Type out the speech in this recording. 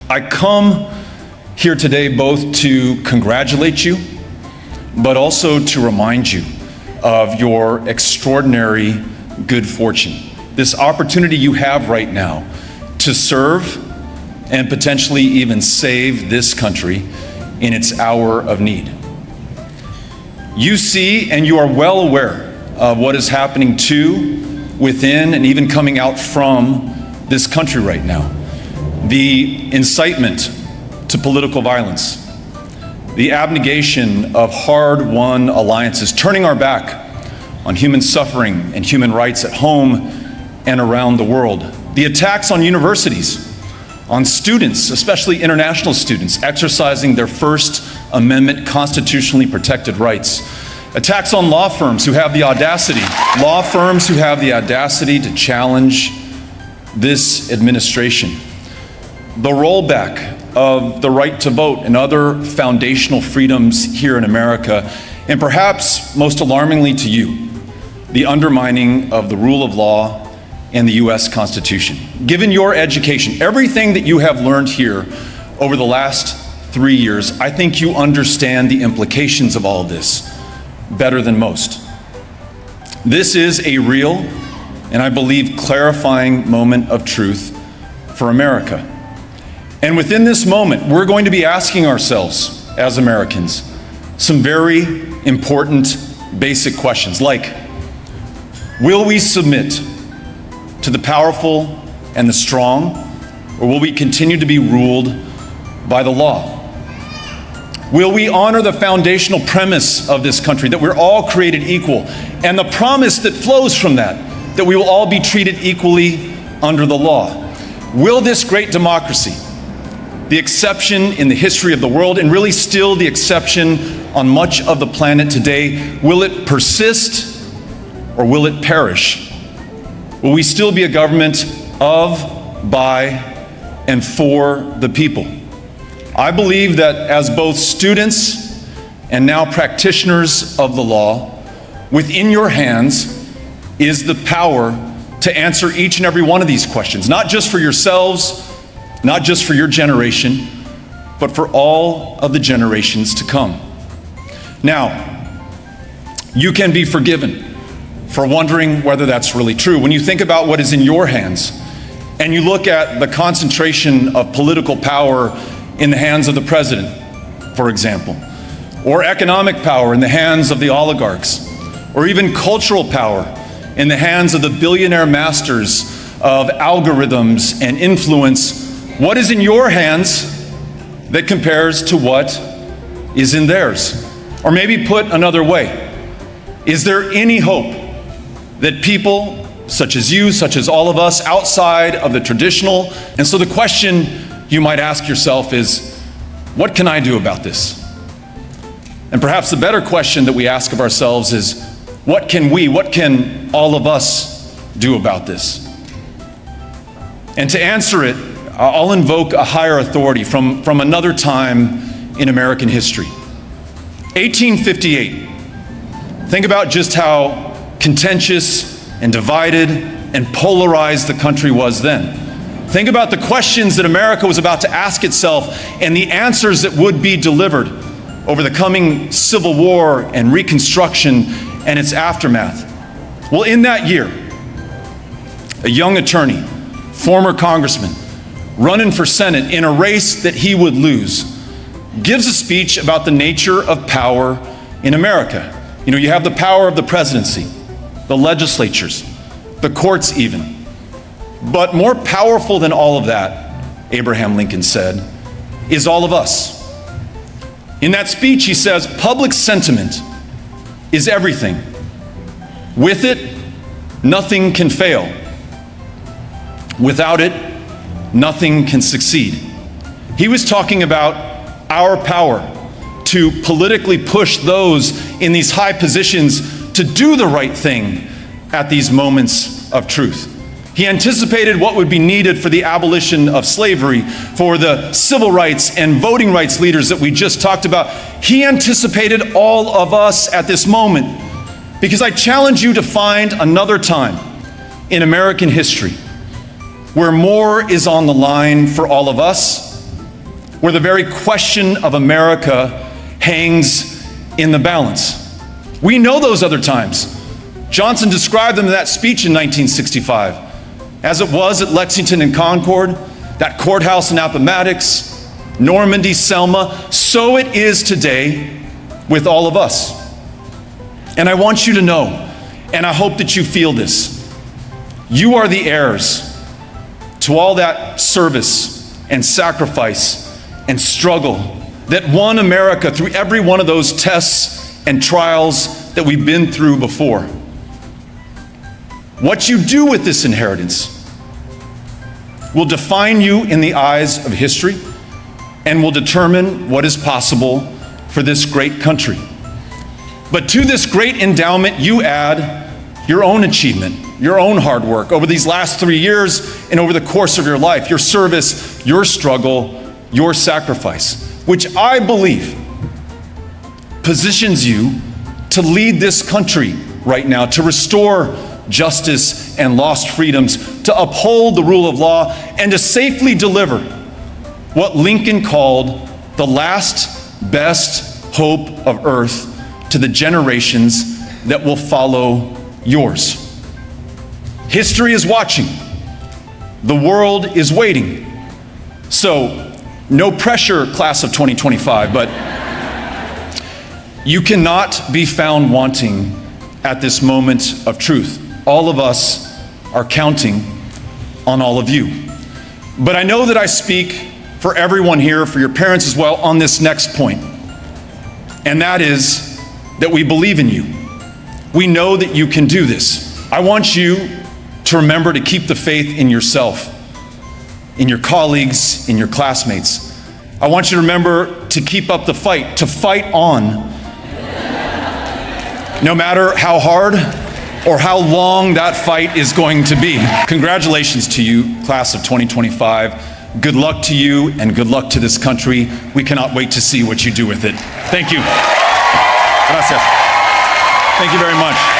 I come here today both to congratulate you, but also to remind you of your extraordinary good fortune. This opportunity you have right now to serve and potentially even save this country in its hour of need. You see and you are well aware of what is happening to, within, and even coming out from this country right now. The incitement to political violence, the abnegation of hard-won alliances, turning our back on human suffering and human rights at home and around the world. The attacks on universities, on students, especially international students, exercising their First Amendment constitutionally protected rights. Attacks on law firms who have the audacity to challenge this administration. The rollback of the right to vote and other foundational freedoms here in America, and perhaps most alarmingly to you, the undermining of the rule of law and the U.S. Constitution. Given your education, everything that you have learned here over the last 3 years, I think you understand the implications of all of this better than most. This is a real, and I believe clarifying moment of truth for America. And within this moment, we're going to be asking ourselves as Americans some very important basic questions like, will we submit to the powerful and the strong, or will we continue to be ruled by the law? Will we honor the foundational premise of this country, that we're all created equal, and the promise that flows from that we will all be treated equally under the law? Will this great democracy, the exception in the history of the world, and really still the exception on much of the planet today, will it persist or will it perish? Will we still be a government of, by, and for the people? I believe that as both students and now practitioners of the law, within your hands is the power to answer each and every one of these questions, not just for yourselves, not just for your generation, but for all of the generations to come. Now, you can be forgiven for wondering whether that's really true. When you think about what is in your hands, and you look at the concentration of political power in the hands of the president, for example, or economic power in the hands of the oligarchs, or even cultural power in the hands of the billionaire masters of algorithms and influence, what is in your hands that compares to what is in theirs? Or maybe put another way, is there any hope that people such as you, such as all of us, outside of the traditional? And so the question you might ask yourself is, what can I do about this? And perhaps the better question that we ask of ourselves is, what can all of us do about this? And to answer it, I'll invoke a higher authority from another time in American history. 1858. Think about just how contentious and divided and polarized the country was then. Think about the questions that America was about to ask itself and the answers that would be delivered over the coming Civil War and Reconstruction and its aftermath. Well, in that year, a young attorney, former congressman, running for Senate in a race that he would lose, gives a speech about the nature of power in America. You know, you have the power of the presidency, the legislatures, the courts even. But more powerful than all of that, Abraham Lincoln said, is all of us. In that speech, he says, public sentiment is everything. With it, nothing can fail. Without it, nothing can succeed. He was talking about our power to politically push those in these high positions to do the right thing at these moments of truth. He anticipated what would be needed for the abolition of slavery, for the civil rights and voting rights leaders that we just talked about. He anticipated all of us at this moment, because I challenge you to find another time in American history where more is on the line for all of us where the very question of America hangs in the balance. We know those other times. Johnson described them in that speech in 1965. As it was at Lexington and Concord, that courthouse in Appomattox, Normandy, Selma, so it is today with all of us. And I want you to know, and I hope that you feel this, you are the heirs to all that service and sacrifice and struggle that won America through every one of those tests and trials that we've been through before. What you do with this inheritance will define you in the eyes of history and will determine what is possible for this great country. But to this great endowment, you add your own achievement, your own hard work over these last 3 years and over the course of your life, your service, your struggle, your sacrifice, which I believe positions you to lead this country right now, to restore justice and lost freedoms, to uphold the rule of law, and to safely deliver what Lincoln called the last best hope of earth to the generations that will follow yours. History is watching. The world is waiting. So, no pressure, class of 2025, but you cannot be found wanting at this moment of truth. All of us are counting on all of you. But I know that I speak for everyone here, for your parents as well, on this next point. And that is that we believe in you. We know that you can do this. I want you to remember to keep the faith in yourself, in your colleagues, in your classmates. I want you to remember to keep up the fight, to fight on, no matter how hard or how long that fight is going to be. Congratulations to you, class of 2025. Good luck to you and good luck to this country. We cannot wait to see what you do with it. Thank you. Gracias. Thank you very much.